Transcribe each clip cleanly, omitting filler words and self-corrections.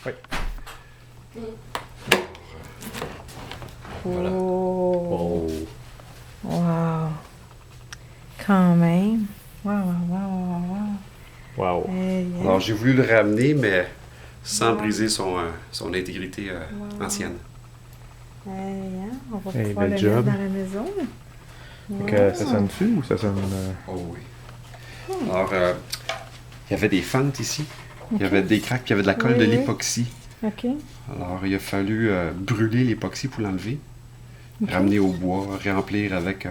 Oui. Voilà. Oh. Wow. Quand même. Wow. Wow. Alors, j'ai voulu le ramener, mais sans briser son intégrité ancienne. On va Hey, pouvoir bel le job. mettre dans la maison. Fait que ça sonne-tu ou ça sonne... Oh oui. Alors, il y avait des fentes ici. Il y avait des craques, puis il y avait de la colle Oui, de oui. l'époxy. OK. Alors, il a fallu brûler l'époxy pour l'enlever, OK. ramener au bois, remplir avec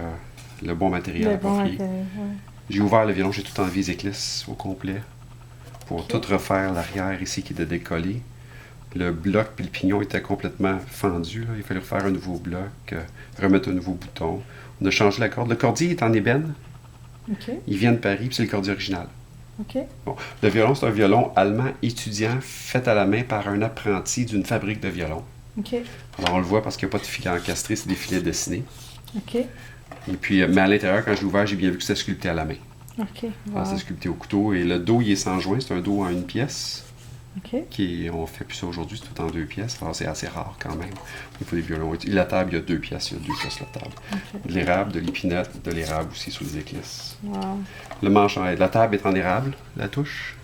le bon matériel Le bon approprié. matériel, ouais. J'ai ouvert le violon, j'ai tout enlevé les éclisses au complet pour tout refaire l'arrière ici qui était décollé. Le bloc puis le pignon était complètement fendu. Là. Il fallait refaire un nouveau bloc, remettre un nouveau bouton. On a changé la corde. Le cordier est en ébène. OK. Il vient de Paris, puis c'est le cordier original. OK. Bon. Le violon, c'est un violon allemand étudiant fait à la main par un apprenti d'une fabrique de violons. OK. Alors on le voit parce qu'il n'y a pas de filets encastrés, c'est des filets dessinés. OK. Et puis, mais à l'intérieur, quand je l'ai ouvert, j'ai bien vu que c'était sculpté à la main. OK. Alors, c'est sculpté au couteau. Et le dos, il est sans joint. C'est un dos en une pièce. OK. On fait plus ça aujourd'hui, c'est tout en deux pièces. Alors, c'est assez rare quand même. Il faut des violons. Et la table, il y a deux pièces. Il y a deux pièces, la table. OK. De l'érable, de l'épinette, de l'érable aussi sous les éclisses. Wow. Le manche, la table est en érable, la touche.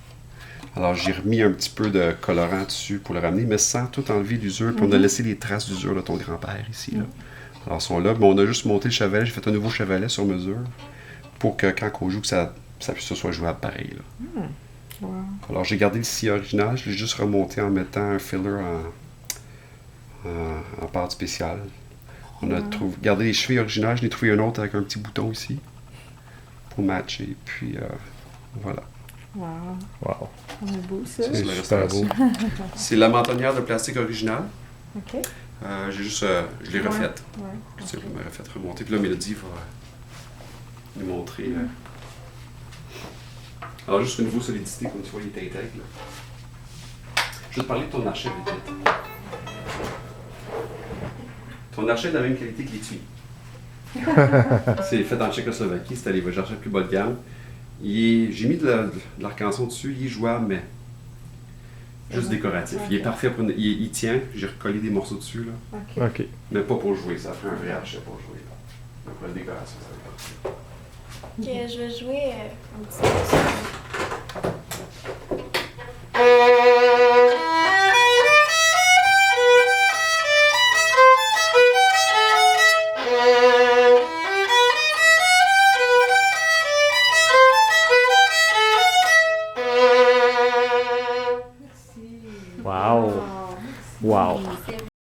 Alors, j'ai remis un petit peu de colorant dessus pour le ramener, mais sans tout enlever l'usure. Puis on a laissé les traces d'usure de ton grand-père ici. Là. Alors, ils sont là. Mais on a juste monté le chevalet. J'ai fait un nouveau chevalet sur mesure pour que quand on joue, que ça soit jouable pareil. Là. Wow. Alors, j'ai gardé le scie original. Je l'ai juste remonté en mettant un filler en pâte spéciale. On a gardé les chevilles originales. Je l'ai trouvé un autre avec un petit bouton ici pour matcher. Puis, voilà. Wow. Wow. C'est beau, ça. Ça, c'est la Super restauration. beau. C'est la mentonnière de plastique originale. OK. J'ai juste, je l'ai refaite. Ouais. Je l'ai refaite remonter. Puis là, Mélodie va nous montrer. Alors, juste au niveau solidité, comme tu vois, il est intègre. Là. Je vais te parler de ton archet vite vite. Ton archet est de la même qualité que l'étui. C'est fait en Tchécoslovaquie, c'est allé chercher le plus bas de gamme. J'ai mis de l'arc-en-ciel dessus, il est jouable, mais juste décoratif. Il est parfait pour il tient, j'ai recollé des morceaux dessus, là. OK. OK. Mais pas pour jouer, ça fait un vrai archet pour jouer. Là. Mais pour la décoration, ça va être parfait. Que je vais jouer un petit peu. Wow. Wow.